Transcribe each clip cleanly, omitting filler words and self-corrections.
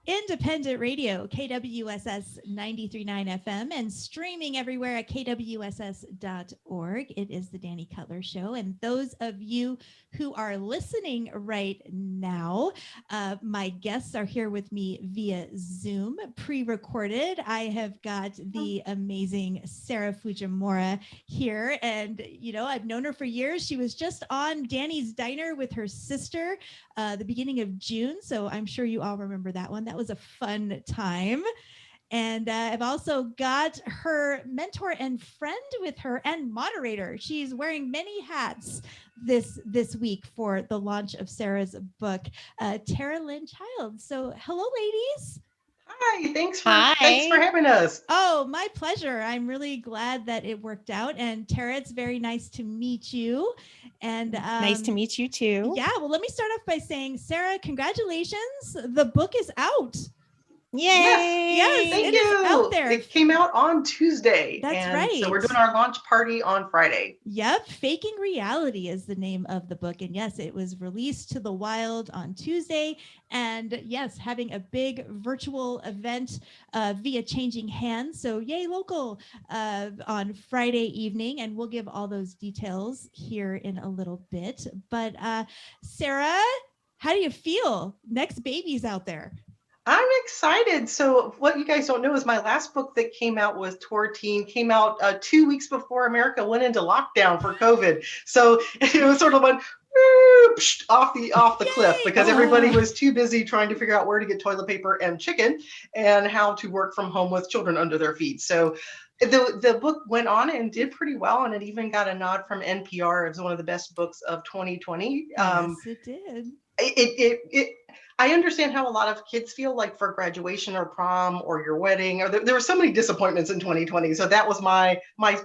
Independent radio, KWSS 93.9 FM, and streaming everywhere at kwss.org. It is the Dani Cutler Show. And those of you who are listening right now, my guests are here with me via Zoom, pre-recorded. I have got the amazing Sara Fujimura here. And, you know, I've known her for years. She was just on Dani's Diner with her sister the beginning of June. So I'm sure you all remember that one. That was a fun time. And I've also got her mentor and friend with her and moderator. She's wearing many hats this week for the launch of Sara's book, Tera Lynn Childs. So hello, ladies. Hi, thanks for having us. Oh, my pleasure. I'm really glad that it worked out. And Tera, it's very nice to meet you. And nice to meet you too. Yeah, well, let me start off by saying, Sara, congratulations. The book is out. Yay! Yes, thank it you. is out there. It came out on Tuesday. That's right. So we're doing our launch party on Friday. Yep, Faking Reality is the name of the book. And yes, it was released to the wild on Tuesday. And yes, having a big virtual event via Changing Hands. So yay, local on Friday evening. And we'll give all those details here in a little bit. But Sara, how do you feel? Next baby's out there. I'm excited. So what you guys don't know is my last book that came out was Tour Teen, came out 2 weeks before America went into lockdown for COVID. So it was sort of one off the cliff because everybody was too busy trying to figure out where to get toilet paper and chicken and how to work from home with children under their feet. So the book went on and did pretty well, and it even got a nod from NPR as one of the best books of 2020. Yes, it did. I understand how a lot of kids feel like for graduation or prom or your wedding, or there were so many disappointments in 2020. So that was my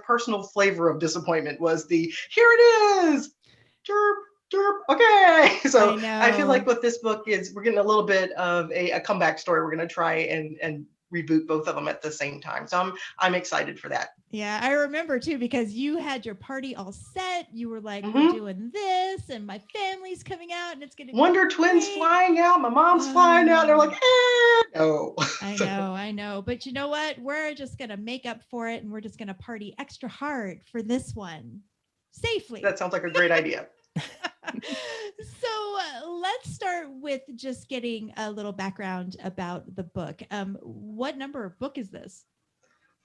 personal flavor of disappointment was the, here it is, derp, derp, okay. So I feel like with this book is we're getting a little bit of a comeback story. We're going to try and reboot both of them at the same time. So I'm excited for that. Yeah, I remember too, because you had your party all set. You were like, we're doing this and my family's coming out and it's going to be Wonder Twins flying out. My mom's flying out. They're like, no. I know. But you know what? We're just going to make up for it and we're just going to party extra hard for this one safely. That sounds like a great idea. So let's start with just getting a little background about the book. What number of book is this?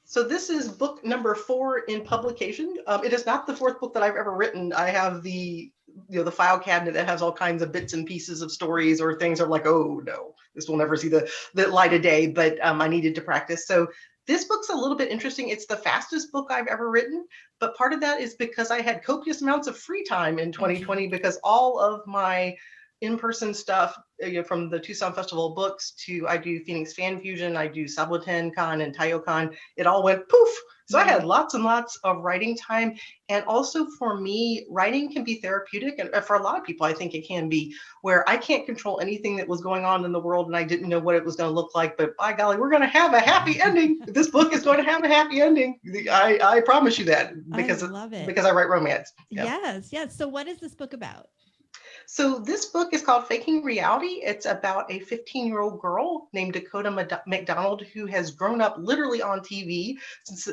So this is book number 4 in publication. It is not the 4th book that I've ever written. I have the file cabinet that has all kinds of bits and pieces of stories or things are like, oh no, this will never see the light of day, but I needed to practice. So this book's a little bit interesting. It's the fastest book I've ever written, but part of that is because I had copious amounts of free time in 2020 because all of my in-person stuff, from the Tucson Festival of Books to I do Phoenix Fan Fusion, I do Saboten Con and TaioCon, it all went poof. So I had lots and lots of writing time. And also for me, writing can be therapeutic. And for a lot of people, I think it can be, where I can't control anything that was going on in the world and I didn't know what it was going to look like. But by golly, we're going to have a happy ending. This book is going to have a happy ending. I promise you that because I love it. Because I write romance. Yep. Yes. So what is this book about? So this book is called Faking Reality. It's about a 15-year-old girl named Dakota McDonald who has grown up literally on TV since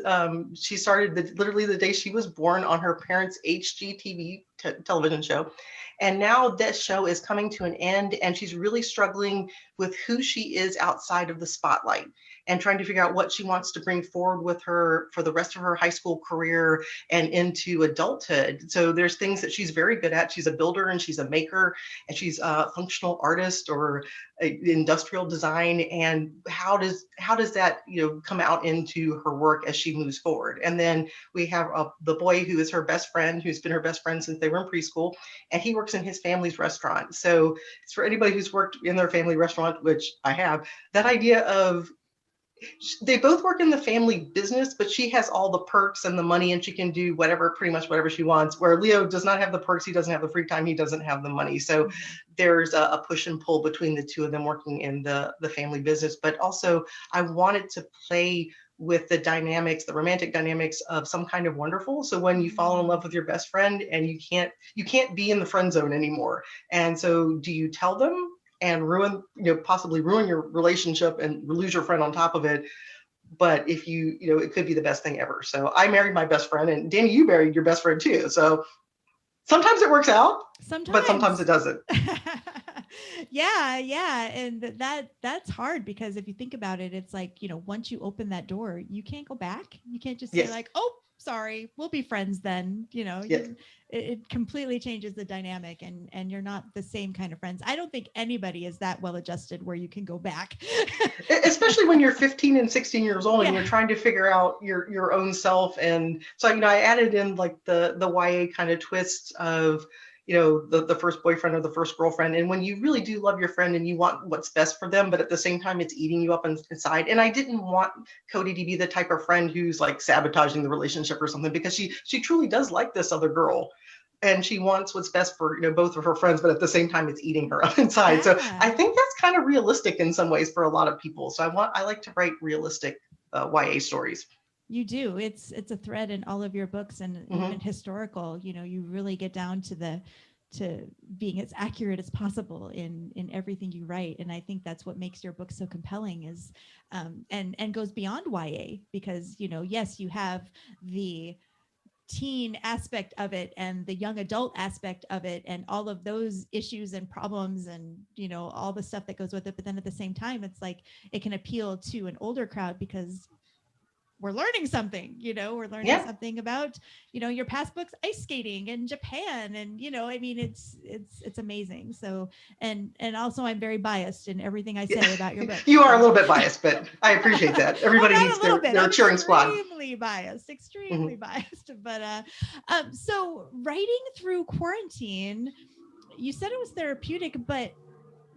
she started literally the day she was born on her parents' HGTV television show. And now this show is coming to an end and she's really struggling with who she is outside of the spotlight and trying to figure out what she wants to bring forward with her for the rest of her high school career and into adulthood. So there's things that she's very good at. She's a builder and she's a maker and she's a functional artist or industrial design. And how does that come out into her work as she moves forward? And then we have the boy who is her best friend, who's been her best friend since they were in preschool, and he works in his family's restaurant. So it's for anybody who's worked in their family restaurant, which I have, that idea of they both work in the family business, but she has all the perks and the money and she can do pretty much whatever she wants, where Leo does not have the perks. He doesn't have the free time. He doesn't have the money. So there's a push and pull between the two of them working in the family business. But also I wanted to play with the dynamics, the romantic dynamics of Some Kind of Wonderful. So when you fall in love with your best friend and you can't be in the friend zone anymore. And so do you tell them and ruin, possibly ruin your relationship and lose your friend on top of it. But if it could be the best thing ever. So I married my best friend, and Dani, you married your best friend too. So sometimes it works out, but sometimes it doesn't. Yeah. And that's hard, because if you think about it, it's like, once you open that door, you can't go back. You can't just say like, oh, sorry, we'll be friends then. Yes. It completely changes the dynamic, and you're not the same kind of friends. I don't think anybody is that well adjusted where you can go back. Especially when you're 15 and 16 years old and you're trying to figure out your own self. And so, I added in like the YA kind of twists of, the first boyfriend or the first girlfriend. And when you really do love your friend and you want what's best for them, but at the same time, it's eating you up inside. And I didn't want Cody to be the type of friend who's like sabotaging the relationship or something, because she truly does like this other girl. And she wants what's best for, both of her friends, but at the same time, it's eating her up inside. Yeah. So I think that's kind of realistic in some ways for a lot of people. So I like to write realistic YA stories. You do. It's a thread in all of your books, and even historical. You really get down to being as accurate as possible in everything you write. And I think that's what makes your book so compelling, is and goes beyond YA, because yes, you have the teen aspect of it and the young adult aspect of it and all of those issues and problems and all the stuff that goes with it, but then at the same time, it's like it can appeal to an older crowd, because we're learning something, we're learning something about, your past books, ice skating and Japan. And, it's amazing. So, and also I'm very biased in everything I say about your book. You are a little bit biased, but I appreciate that. Everybody needs their cheering squad. Extremely biased. But, so writing through quarantine, you said it was therapeutic, but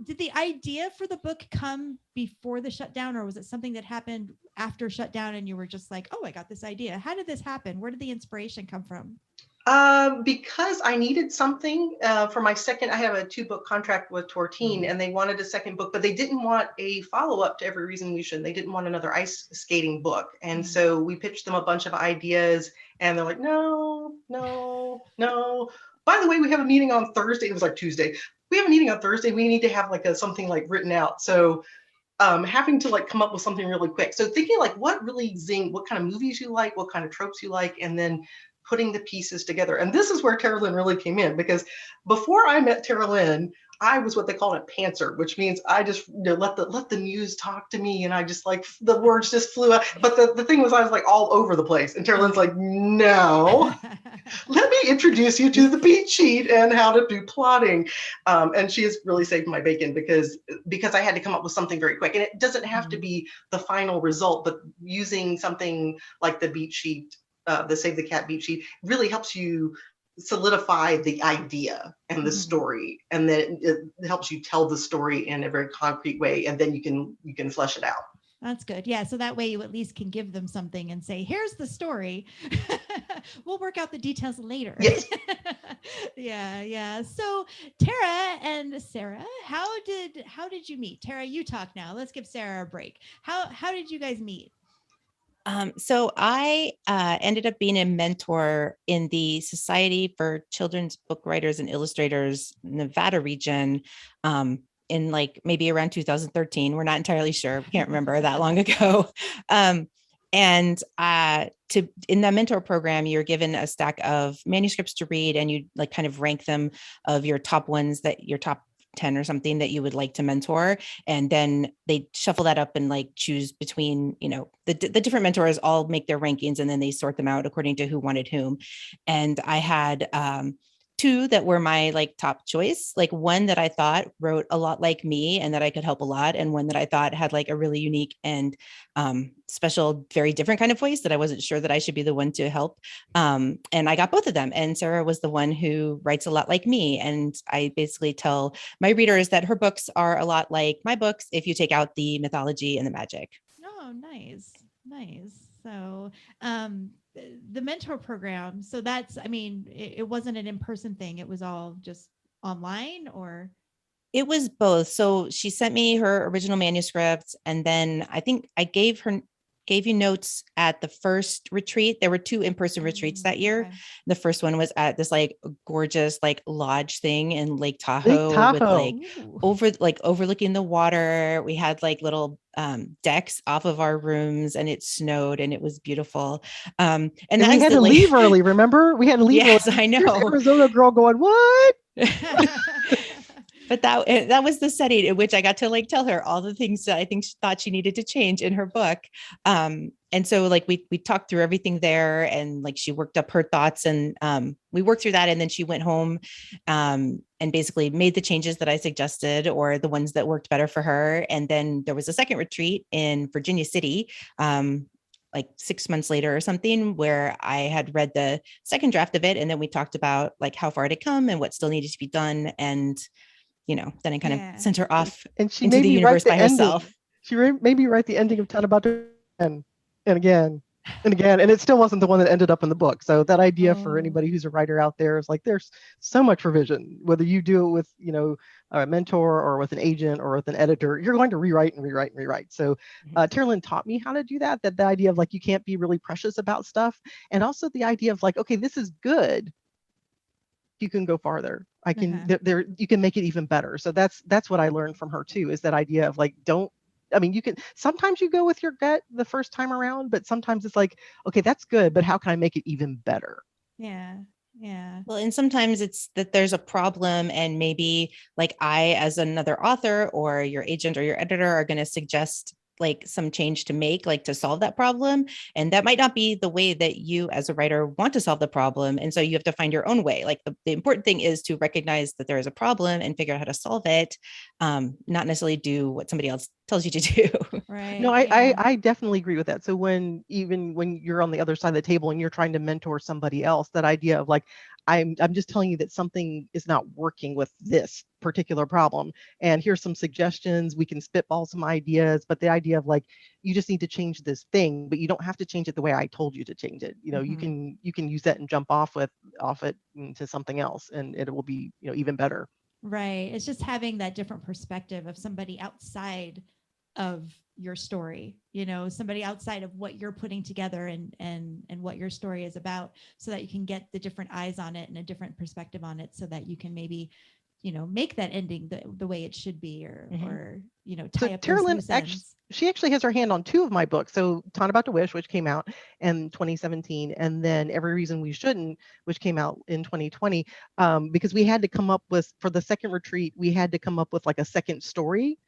did the idea for the book come before the shutdown, or was it something that happened after shutdown and you were just like, oh, I got this idea? How did this happen? Where did the inspiration come from? Because I needed something for my second. I have a 2-book contract with Tortine, and they wanted a second book, but they didn't want a follow-up to Every Reason We Should. They didn't want another ice skating book. And so we pitched them a bunch of ideas, and they're like, no. By the way, we have a meeting on Thursday. It was like Tuesday. We have a meeting on Thursday. We need to have like something like written out. So having to like come up with something really quick. So thinking like what really what kind of movies you like, what kind of tropes you like, and then putting the pieces together. And this is where Tera Lynn really came in, because before I met Tera Lynn, I was what they call a pantser, which means I just let the muse talk to me, and I just like the words just flew out. But the thing was, I was like all over the place, and Tera Lynn's like, no, let me introduce you to the beat sheet and how to do plotting. And she has really saved my bacon, because I had to come up with something very quick, and it doesn't have to be the final result, but using something like the beat sheet, the Save the Cat beat sheet, really helps you solidify the idea and the story, and then it helps you tell the story in a very concrete way, and then you can flesh it out. That's good. Yeah. So that way you at least can give them something and say, here's the story. We'll work out the details later. Yes. Yeah. So Tera and Sara, how did you meet? Tera, you talk now. Let's give Sara a break. How did you guys meet? So I ended up being a mentor in the Society for Children's Book Writers and Illustrators Nevada region in like maybe around 2013. We're not entirely sure. We can't remember that long ago. And in the mentor program, you're given a stack of manuscripts to read, and you like kind of rank them of your top ones, that your top 10 or something that you would like to mentor. And then they shuffle that up and like choose between, the different mentors all make their rankings, and then they sort them out according to who wanted whom. And I had 2 that were my like top choice, like one that I thought wrote a lot like me and that I could help a lot, and one that I thought had like a really unique and special, very different kind of voice that I wasn't sure that I should be the one to help. And I got both of them. And Sara was the one who writes a lot like me. And I basically tell my readers that her books are a lot like my books if you take out the mythology and the magic. Oh, nice. So the mentor program, so that's, it wasn't an in-person thing. It was all just online, or? It was both. So she sent me her original manuscript, and then I think I gave her gave you notes at the first retreat. There were 2 in-person retreats that year. Okay. The first one was at this like gorgeous like lodge thing in Lake Lake Tahoe with like Ooh. overlooking the water. We had like little decks off of our rooms, and it snowed, and it was beautiful. And And that we was had the to like, leave early. Remember, we had to leave yes, early. I Here's know. Arizona girl going, what? But that was the setting in which I got to like tell her all the things that I think she thought she needed to change in her book. And so like we talked through everything there, and like she worked up her thoughts, and we worked through that, and then she went home and basically made the changes that I suggested, or the ones that worked better for her. And then there was a second retreat in Virginia City, like 6 months later or something, where I had read the second draft of it, and then we talked about like how far it had come and what still needed to be done. And then I kind of sent her off And she into made the me universe write the by ending. herself. She made me write the ending of Ten About to and again and again, and it still wasn't the one that ended up in the book. So that idea for anybody who's a writer out there is like, there's so much revision, whether you do it with a mentor or with an agent or with an editor, you're going to rewrite and rewrite and rewrite. So Tera Lynn taught me how to do that the idea of like, you can't be really precious about stuff, and also the idea of like, okay, this is good, you can go farther. I can there you can make it even better. So that's what I learned from her too, is that idea of like, you can sometimes you go with your gut the first time around, but sometimes it's like, okay, that's good, but how can I make it even better? Yeah. Well, and sometimes it's that there's a problem, and maybe like I, as another author or your agent or your editor, are going to suggest like some change to make, like to solve that problem. And that might not be the way that you as a writer want to solve the problem. And so you have to find your own way. Like the important thing is to recognize that there is a problem and figure out how to solve it, not necessarily do what somebody else tells you to do. Right. No, I definitely agree with that. So when you're on the other side of the table and you're trying to mentor somebody else, that idea of like, I'm just telling you that something is not working with this particular problem, and here's some suggestions, we can spitball some ideas, but the idea of like, you just need to change this thing, but you don't have to change it the way I told you to change it. You can use that and jump off it into something else, and it will be even better. Right. It's just having that different perspective of somebody outside of your story, somebody outside of what you're putting together and what your story is about, so that you can get the different eyes on it and a different perspective on it, so that you can maybe make that ending the way it should be, or tie up those loose ends. She actually has her hand on 2 of my books. So Taunt About to Wish, which came out in 2017, and then Every Reason We Shouldn't, which came out in 2020, because we had to come up with, for the second retreat, we had to come up with like a second story.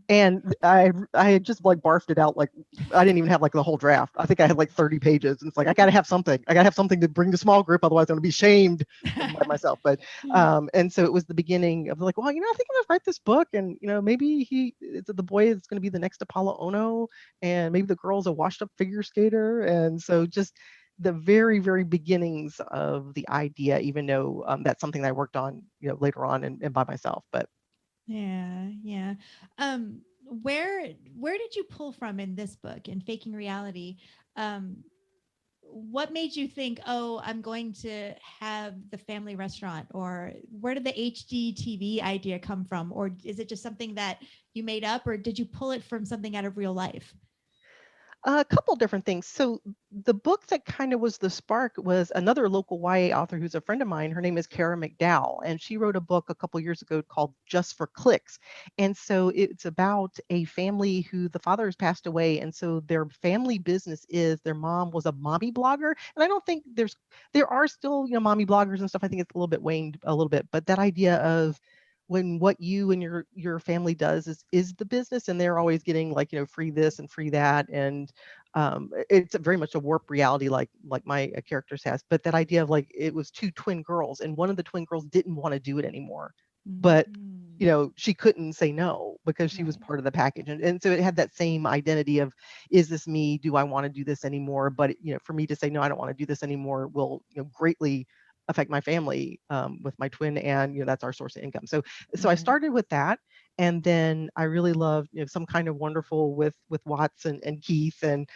And I had just like barfed it out. Like, I didn't even have like the whole draft. I think I had like 30 pages. And it's like, I got to have something. I got to have something to bring the small group. Otherwise I'm going to be shamed by myself. But, and so it was the beginning of like, well, I think I'm going to write this book, and, maybe the boy is going to be the next Apollo Ono, and maybe the girl's a washed up figure skater. And so just the very, very beginnings of the idea, even though that's something that I worked on, later on and by myself. But yeah. Where did you pull from in this book, in Faking Reality? What made you think, oh, I'm going to have the family restaurant? Or where did the HGTV idea come from? Or is it just something that you made up, or did you pull it from something out of real life? A couple different things. So the book that kind of was the spark was another local YA author who's a friend of mine. Her name is Kara McDowell, and she wrote a book a couple years ago called Just for Clicks. And so it's about a family who the father has passed away, and so their family business is, their mom was a mommy blogger. And I don't think there are still mommy bloggers and stuff. I think it's a little bit waned a little bit, but that idea of when what you and your family does is the business, and they're always getting like free this and free that, and it's very much a warped reality like my characters has. But that idea of like, it was 2 twin girls, and one of the twin girls didn't want to do it anymore, but she couldn't say no because she was part of the package, and so it had that same identity of, is this me, do I want to do this anymore? But for me to say no, I don't want to do this anymore, will greatly affect my family, with my twin, and that's our source of income. So I started with that, and then I really loved Some Kind of Wonderful with Watts and Keith, and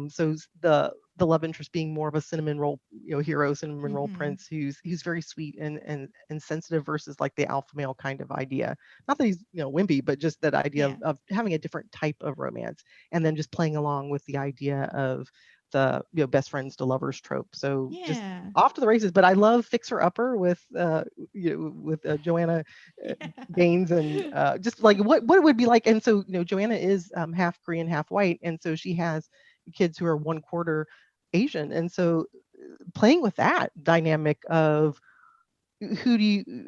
so the the love interest being more of a cinnamon roll, hero, cinnamon roll Mhm. prince who's very sweet and sensitive versus like the alpha male kind of idea. Not that he's wimpy, but just that idea Yeah. of having a different type of romance, and then just playing along with the idea of the best friends to lovers trope. So just Yeah. off to the races. But I love Fixer Upper with Joanna Gaines, and just like what it would be like. And so Joanna is half Korean, half white, and so she has kids who are 1/4 Asian, and so playing with that dynamic of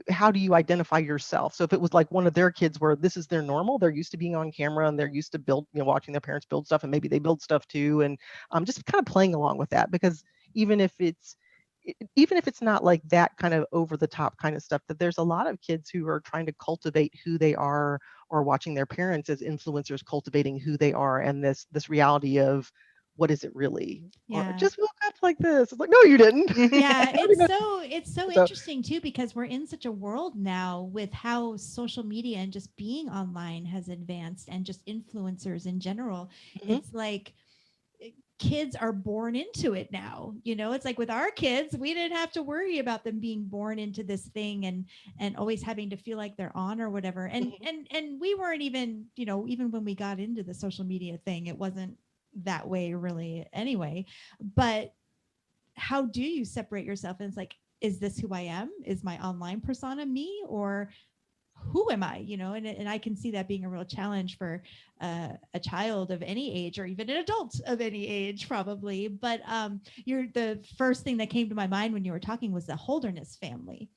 how do you identify yourself? So if it was like one of their kids where this is their normal, they're used to being on camera and they're used to watching their parents build stuff, and maybe they build stuff too, and just kind of playing along with that, because even if it's not like that kind of over the top kind of stuff, that there's a lot of kids who are trying to cultivate who they are, or watching their parents as influencers cultivating who they are, and this reality of what is it really? Or Yeah. just woke up like this. It's like, no, you didn't. Yeah, it's so So- interesting too, because we're in such a world now with how social media and just being online has advanced, and just influencers in general. Mhm. It's like kids are born into it now. It's like with our kids, we didn't have to worry about them being born into this thing and always having to feel like they're on or whatever. And and we weren't even, even when we got into the social media thing, it wasn't that way really anyway. But how do you separate yourself? And it's like, is this who I am? Is my online persona me, or who am I? And I can see that being a real challenge for a child of any age, or even an adult of any age, probably. But the first thing that came to my mind when you were talking was the Holderness family.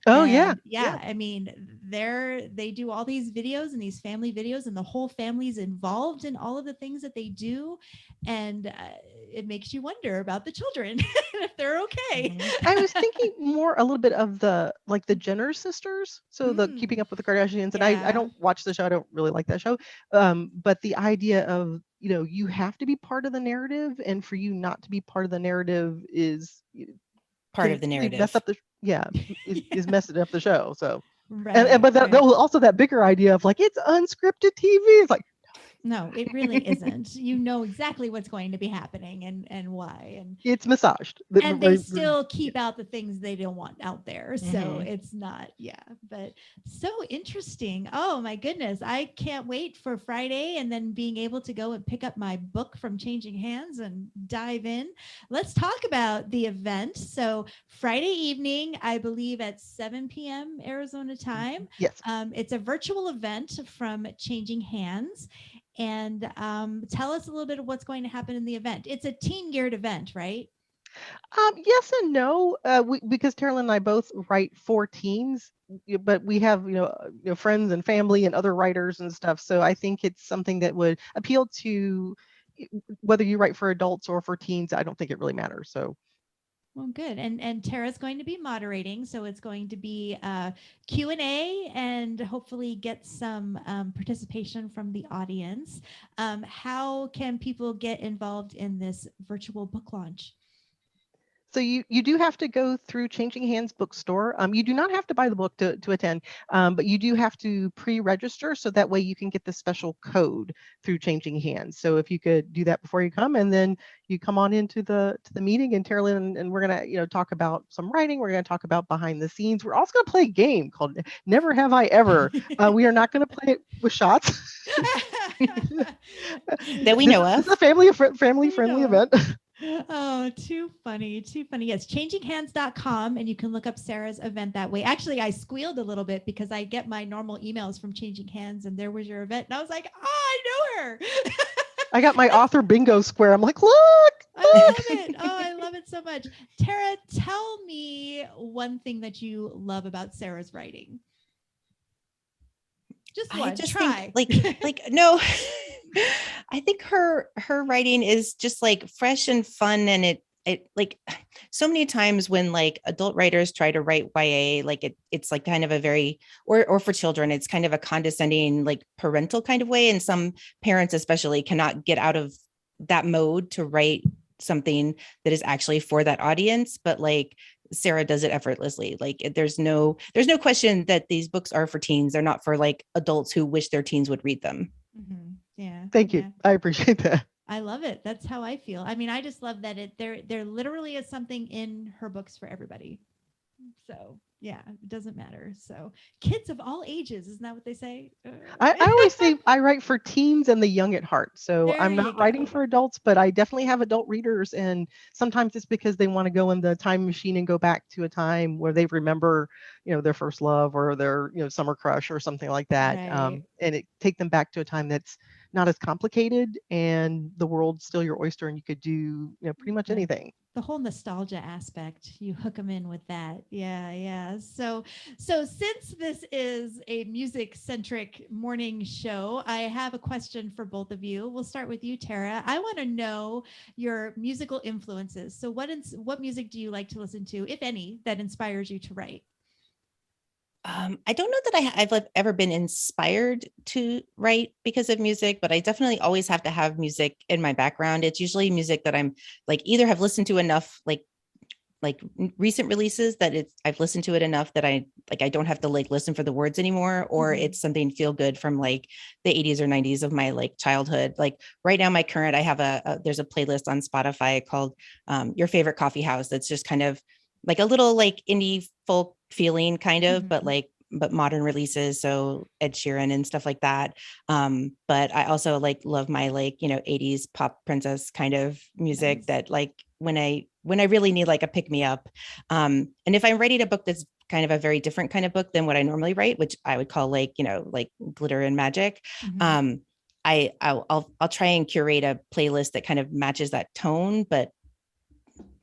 Oh, And yeah. I mean, they do all these videos and these family videos, and the whole family's involved in all of the things that they do. And it makes you wonder about the children, if they're okay. I was thinking more a little bit of the Jenner sisters. So the Mm, Keeping Up with the Kardashians. And I yeah. don't watch the show. I don't really like that show. But the idea of, you have to be part of the narrative, and for you not to be part of the narrative is Part of can the really narrative. mess up is messing up the show. So Right. but right. also that bigger idea of like, it's unscripted TV. It's like, No, it really isn't. You know exactly what's going to be happening and why. it's massaged. And they still keep out the things they don't want out there. So Mhm. it's not, but so interesting. Oh my goodness. I can't wait for Friday, and then being able to go and pick up my book from Changing Hands and dive in. Let's talk about the event. So Friday evening, I believe at 7 p.m. Arizona time. Yes. It's a virtual event from Changing Hands. And tell us a little bit of what's going to happen in the event. It's a teen geared event, right? Yes and no, because Tera Lynn and I both write for teens, but we have friends and family and other writers and stuff. So I think it's something that would appeal to whether you write for adults or for teens. I don't think it really matters. So. Well, good. And Tara's going to be moderating, so it's going to be Q&A, and hopefully get some participation from the audience. How can people get involved in this virtual book launch? So you do have to go through Changing Hands Bookstore. You do not have to buy the book to attend, but you do have to pre-register, so that way you can get the special code through Changing Hands. So if you could do that before you come, and then you come on into the meeting, and Tera Lynn, and we're gonna talk about some writing. We're gonna talk about behind the scenes. We're also gonna play a game called Never Have I Ever. We are not gonna play it with shots. That we know of. It's a family friendly event. Oh, too funny. Too funny. Yes. Changinghands.com. And you can look up Sarah's event that way. Actually, I squealed a little bit because I get my normal emails from Changing Hands, and there was your event. And I was like, oh, I know her. I got my author bingo square. I'm like, look. I love it. Oh, I love it so much. Tera, tell me one thing that you love about Sarah's writing. Just one. I just Try. think like no. I think her writing is just like fresh and fun, and it like so many times when like adult writers try to write YA, like it's like kind of a very or for children, it's kind of a condescending, like parental kind of way, and some parents especially cannot get out of that mode to write something that is actually for that audience. But like Sara does it effortlessly. Like there's no question that these books are for teens. They're not for like adults who wish their teens would read them. Mm-hmm. Yeah. Thank you. I appreciate that. I love it. That's how I feel. I mean, I just love that there literally is something in her books for everybody. So yeah, it doesn't matter. So kids of all ages, isn't that what they say? I always say I write for teens and the young at heart. So There I'm you not writing go. for adults, but I definitely have adult readers. And sometimes it's because they want to go in the time machine and go back to a time where they remember, their first love or their, summer crush or something like that. Right. And it take them back to a time that's not as complicated and the world's still your oyster and you could do, pretty much Right. anything. The whole nostalgia aspect, you hook them in with that. Yeah. So since this is a music centric morning show, I have a question for both of you. We'll start with you, Tera. I want to know your musical influences. So what music do you like to listen to, if any, that inspires you to write? I don't know that I've ever been inspired to write because of music, but I definitely always have to have music in my background. It's usually music that I'm like either have listened to enough, like recent releases that I've listened to it enough that I don't have to like listen for the words anymore, or it's something feel good from like the 80s or 90s of my like childhood. Like right now, my current, I have there's a playlist on Spotify called Your Favorite Coffee House. That's just kind of like a little like indie folk feeling kind of, but modern releases. So Ed Sheeran and stuff like that. But I also like love my like, 80s pop princess kind of music that like when I really need like a pick me up. And if I'm writing a book that's kind of a very different kind of book than what I normally write, which I would call like, like glitter and magic. I'll try and curate a playlist that kind of matches that tone,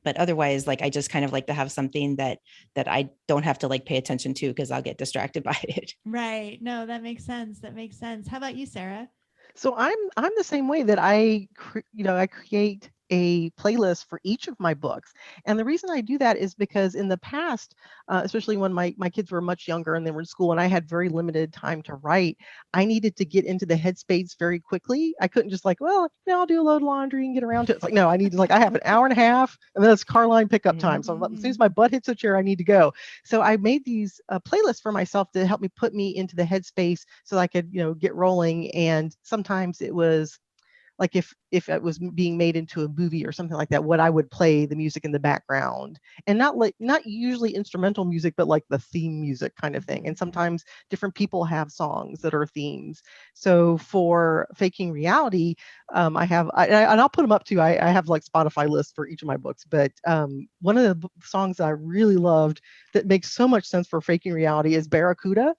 but otherwise, like, I just kind of like to have something that I don't have to like pay attention to because I'll get distracted by it. Right. No, that makes sense. How about you, Sara? So I'm the same way that I create a playlist for each of my books. And the reason I do that is because in the past, especially when my kids were much younger and they were in school and I had very limited time to write, I needed to get into the headspace very quickly. I couldn't just like, well, I'll do a load of laundry and get around to it. It's like, no, I need to like, I have an hour and a half and then it's car line pickup time. So as soon as my butt hits the chair, I need to go. So I made these playlists for myself to help me put me into the headspace so I could, get rolling. And sometimes it was like if it was being made into a movie or something like that, what I would play the music in the background, and not usually instrumental music, but like the theme music kind of thing. And sometimes different people have songs that are themes. So for Faking Reality, and I'll put them up too. I have like Spotify lists for each of my books, but one of the songs that I really loved that makes so much sense for Faking Reality is Barracuda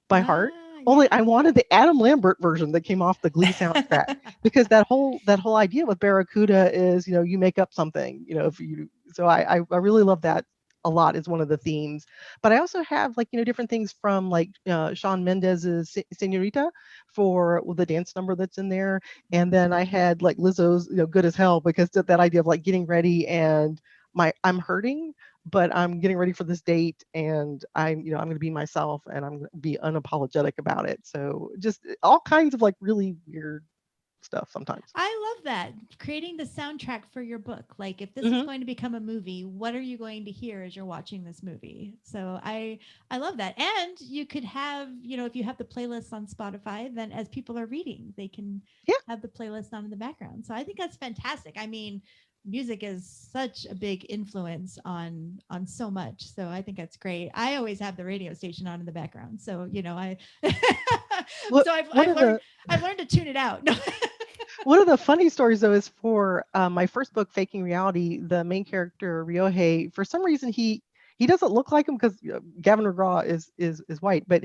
by Heart. Only I wanted the Adam Lambert version that came off the Glee soundtrack because that whole idea with Barracuda is, you make up something, so I really love that a lot is one of the themes. But I also have like, different things from like Shawn Mendes's Senorita for the dance number that's in there. And then I had like Lizzo's, Good as Hell, because that idea of like getting ready and I'm hurting, but I'm getting ready for this date and I'm going to be myself and I'm going to be unapologetic about it. So just all kinds of like really weird stuff sometimes. I love that. Creating the soundtrack for your book. Like if this is going to become a movie, what are you going to hear as you're watching this movie? So I love that. And you could have, if you have the playlist on Spotify, then as people are reading, they can have the playlist on in the background. So I think that's fantastic. I mean, music is such a big influence on so much. So I think that's great. I always have the radio station on in the background. So, I've learned to tune it out. One of the funny stories though is for my first book, Faking Reality, the main character Ryohei, for some reason he doesn't look like him because Gavin DeGraw is white, but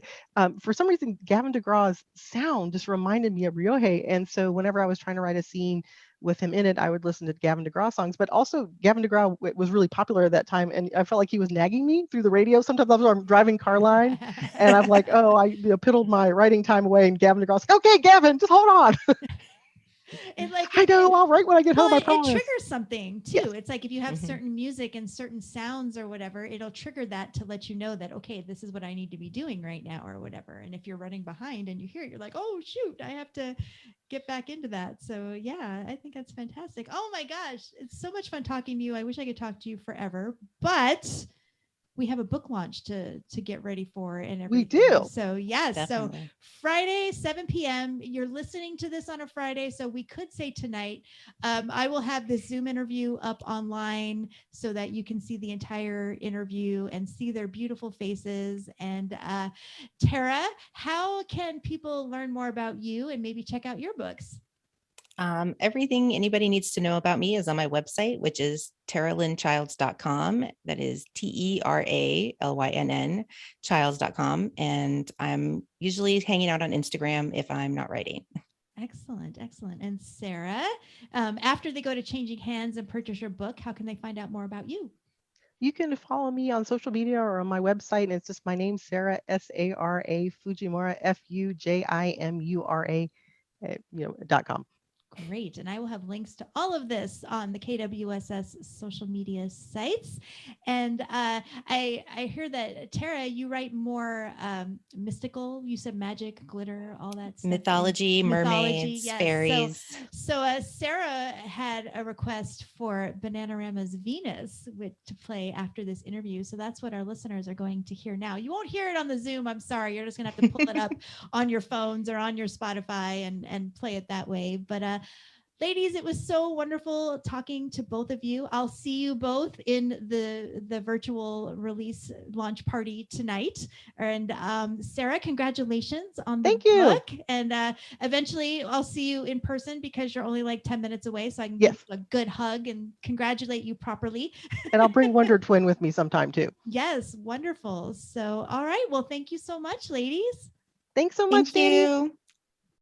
for some reason Gavin DeGraw's sound just reminded me of Ryohei, and so whenever I was trying to write a scene with him in it, I would listen to Gavin DeGraw songs. But also Gavin DeGraw was really popular at that time, and I felt like he was nagging me through the radio. Sometimes I'm driving car line, and I'm like, oh, I piddled my writing time away, and Gavin DeGraw's like, okay, Gavin, just hold on. I know, I'll write when I get home, I promise. It triggers something too. Yes. It's like if you have certain music and certain sounds or whatever, it'll trigger that to let you know that, okay, this is what I need to be doing right now or whatever. And if you're running behind and you hear it, you're like, oh, shoot, I have to get back into that. So yeah, I think that's fantastic. Oh my gosh, it's so much fun talking to you. I wish I could talk to you forever, but we have a book launch to get ready for and everything. We do. So yes, Definitely. so Friday, 7 p.m. You're listening to this on a Friday, so we could say tonight. I will have this Zoom interview up online so that you can see the entire interview and see their beautiful faces. And Tera, how can people learn more about you and maybe check out your books? Everything anybody needs to know about me is on my website, which is TeraLynnChilds.com. That is TERALYNN Childs.com. And I'm usually hanging out on Instagram if I'm not writing. Excellent, excellent. And Sara, after they go to Changing Hands and purchase your book, how can they find out more about you? You can follow me on social media or on my website, and it's just my name, Sara, Sara Fujimura, Fujimura, .com. Great. And I will have links to all of this on the KWSS social media sites. And I hear that, Tera, you write more mystical, you said magic, glitter, all that stuff. Mythology, mermaids, yes. fairies. So Sara had a request for Bananarama's Venus to play after this interview. So that's what our listeners are going to hear now. You won't hear it on the Zoom. I'm sorry. You're just going to have to pull it up on your phones or on your Spotify and play it that way. But ladies, it was so wonderful talking to both of you. I'll see you both in the virtual release launch party tonight. And Sara, congratulations on the book. And eventually I'll see you in person because you're only like 10 minutes away. So I can give you a good hug and congratulate you properly. And I'll bring Wonder Twin with me sometime too. Yes, wonderful. So, all right. Well, thank you so much, ladies. Thanks so much, Thank you.